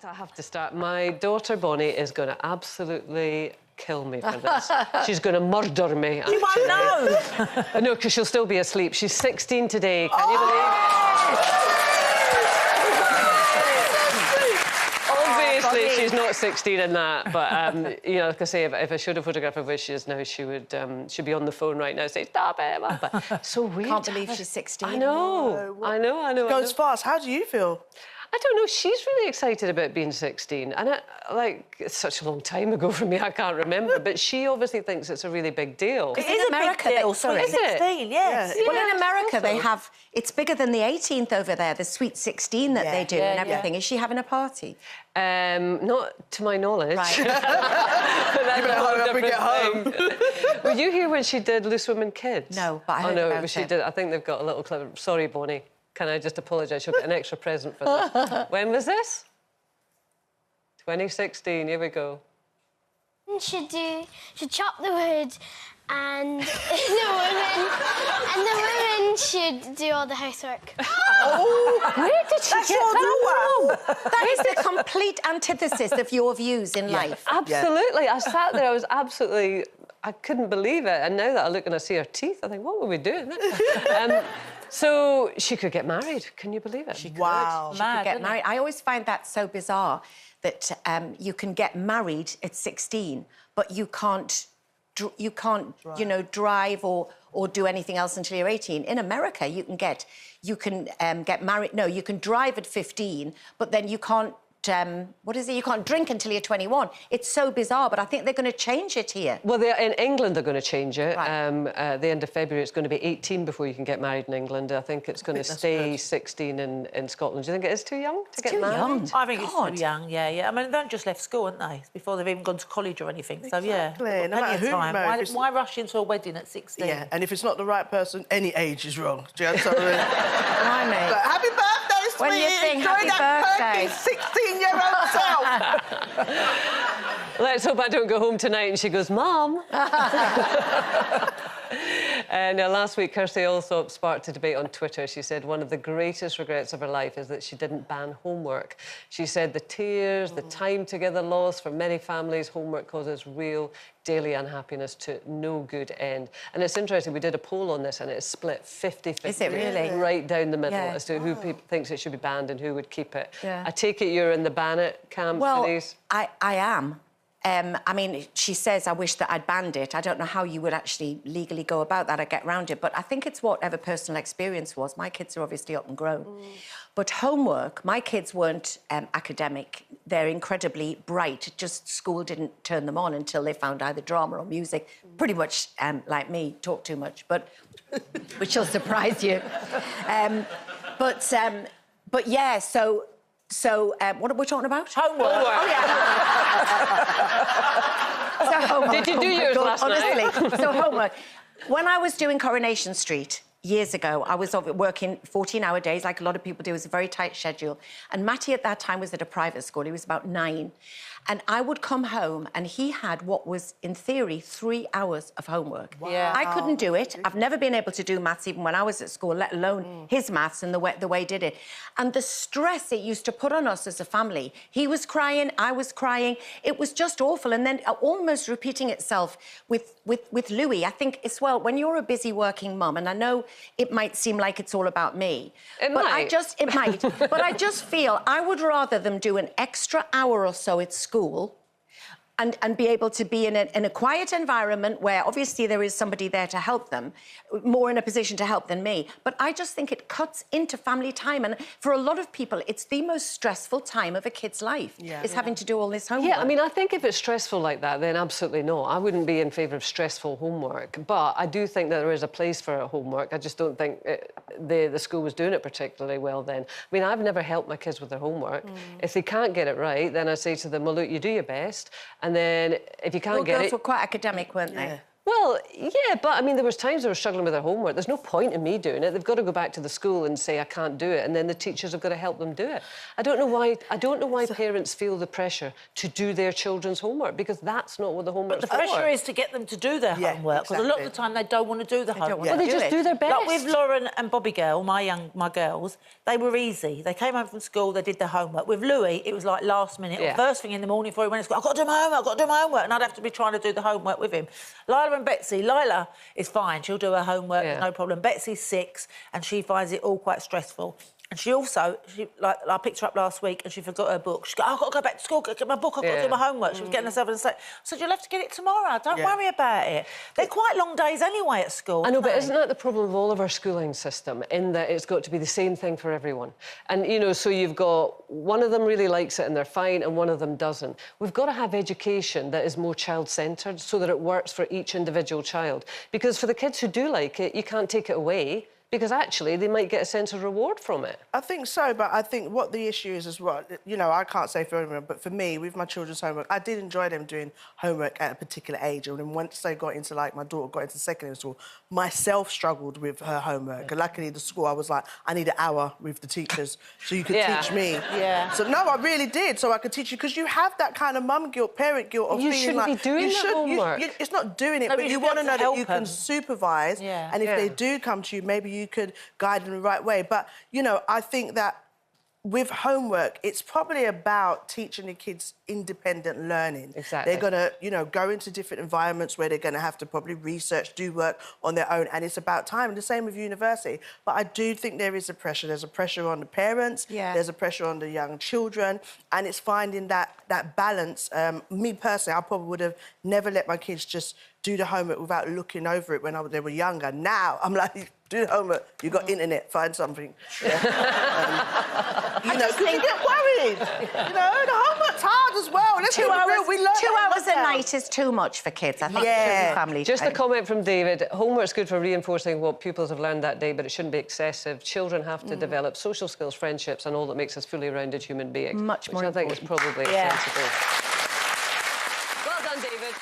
I have to start. My daughter Bonnie is going to absolutely kill me for this. She's going to murder me. You might know. No, because she'll still be asleep. She's 16 today. Can you believe it? Obviously, she's not 16 in that, but you know, like I say, if I showed a photograph of where she is now, she would she'd be on the phone right now saying, "Stop it!" But so weird. Can't believe she's 16. I know. I know. It goes fast. How do you feel? I don't know. She's really excited about being 16, and it's such a long time ago for me. I can't remember, but she obviously thinks it's a really big deal. It is America. Sorry, 16. Yes. Well, in America, they have. It's bigger than the 18th over there. The sweet 16 that they do and everything. Is she having a party? Not to my knowledge. Right. That's a whole different thing. Were you here when she did Loose Women Kids? No, but I heard about it. She did. I think they've got a little clip. Sorry, Bonnie. Can I just apologise? She'll get an extra present for this. When was this? 2016. Here we go. Should chop the wood, and the women should do all the housework. Oh, where did she get that? That That is the complete antithesis of your views in life. Absolutely. I sat there. I couldn't believe it. And now that I look and I see her teeth, I think, what were we doing? So she could get married. Can you believe it? She could. Wow. She could get married. I always find that so bizarre that you can get married at 16, but you can't you know, drive or do anything else until you're 18. In America, you can get married. No, you can drive at 15, but then you can't. What is it? You can't drink until you're 21. It's so bizarre, but I think they're going to change it here. Well, in England, they're going to change it. Right. At the end of February, it's going to be 18 before you can get married in England. I think it's going to stay 16 in Scotland. Do you think it is too young to get married? Young. I think it's too young, yeah. I mean, they've only just left school, haven't they? Before they've even gone to college or anything. Exactly. So, yeah. No Plenty of time. marries. Why rush into a wedding at 16? Yeah, and if it's not the right person, any age is wrong. Do you understand what I mean? Blimey. But happy birthday, sweetie! When you think Enjoy happy that birthday. perky 16-year-old self! Let's hope I don't go home tonight and she goes, Mom. And last week, Kirsty Allsop sparked a debate on Twitter. She said one of the greatest regrets of her life is that she didn't ban homework. She said the tears, the time together lost for many families, homework causes real daily unhappiness to no good end. And it's interesting, we did a poll on this and it's split 50-50. Is it really? Right down the middle as to who thinks it should be banned and who would keep it. Yeah. I take it you're in the ban it camp for these? I am. I mean, she says, I wish that I'd banned it. I don't know how you would actually legally go about that or get around it, but I think it's whatever personal experience was. My kids are obviously up and grown. But homework, my kids weren't academic. They're incredibly bright. Just school didn't turn them on until they found either drama or music. Pretty much like me, talk too much, but which will surprise you. But yeah, so what are we talking about? Homework. Oh, yeah. So homework. Did you do yours last night? Honestly, so homework. When I was doing Coronation Street years ago, I was working 14-hour days, like a lot of people do. It was a very tight schedule. And Matty at that time was at a private school. He was about 9. And I would come home and he had what was, in theory, 3 hours of homework. Wow. Yeah. I couldn't do it. I've never been able to do maths even when I was at school, let alone his maths and the way he did it. And the stress it used to put on us as a family. He was crying, I was crying. It was just awful. And then almost repeating itself with Louis. I think as well, when you're a busy working mum, and I know it might seem like it's all about me. It might. But I just feel I would rather them do an extra hour or so at school and be able to be in a quiet environment where obviously there is somebody there to help them, more in a position to help than me. But I just think it cuts into family time. And for a lot of people, it's the most stressful time of a kid's life, is having to do all this homework. Yeah, I mean, I think if it's stressful like that, then absolutely not. I wouldn't be in favour of stressful homework. But I do think that there is a place for homework. I just don't think the school was doing it particularly well then. I mean, I've never helped my kids with their homework. If they can't get it right, then I say to them, well, look, you do your best. And then if you can't get it... Your girls were quite academic, weren't they? Well, Well, yeah, but I mean, there was times they were struggling with their homework. There's no point in me doing it. They've got to go back to the school and say I can't do it, and then the teachers have got to help them do it. I don't know why parents feel the pressure to do their children's homework, because that's not what the homework's But the pressure is to get them to do their homework, because a lot of the time they don't want to do the homework. Well, they just do their best. Like with Lauren and Bobby Girl, my girls, they were easy. They came home from school, they did their homework. With Louis, it was like last minute, or first thing in the morning before he went to school. I've got to do my homework, I've got to do my homework, and I'd have to be trying to do the homework with him. Lila and Betsy, Lila is fine, she'll do her homework, no problem. Betsy's 6 and she finds it all quite stressful. And she also, I picked her up last week and she forgot her book. She goes, I've got to go back to school, get my book, I've got to do my homework. She was getting herself in a state. I said, you'll have to get it tomorrow, don't worry about it. They're quite long days anyway at school. I know, but isn't that the problem of all of our schooling system, in that it's got to be the same thing for everyone? And, you know, so you've got one of them really likes it and they're fine, and one of them doesn't. We've got to have education that is more child-centred so that it works for each individual child. Because for the kids who do like it, you can't take it away, because actually they might get a sense of reward from it. I think so, but I think what the issue is as well, you know, I can't say for everyone, but for me, with my children's homework, I did enjoy them doing homework at a particular age. And then once they got into, like, my daughter got into secondary school, myself struggled with her homework. And luckily, the school, I was like, I need an hour with the teachers so you could teach me. So, no, I really did, so I could teach you, because you have that kind of mum guilt, parent guilt of feeling like... You shouldn't be doing the homework. It's not doing it, but you want to know that you can supervise, and if they do come to you, maybe you could guide them the right way. But, you know, I think that with homework, it's probably about teaching the kids independent learning. Exactly. They're going to, you know, go into different environments where they're going to have to probably research, do work on their own, and it's about time. And the same with university. But I do think there is a pressure. There's a pressure on the parents. There's a pressure on the young children. And it's finding that balance. Me personally, I probably would have never let my kids just do the homework without looking over it when they were younger. Now, I'm like, do the homework. You've got internet, find something. You know, because you get worried. You know, the homework's hard as well. Let's be real, we learn 2 hours a night is too much for kids, I think, family Just time. a comment from David. Homework's good for reinforcing what pupils have learned that day, but it shouldn't be excessive. Children have to develop social skills, friendships, and all that makes us fully rounded human beings. Much more which I think is probably sensible. Well done, David.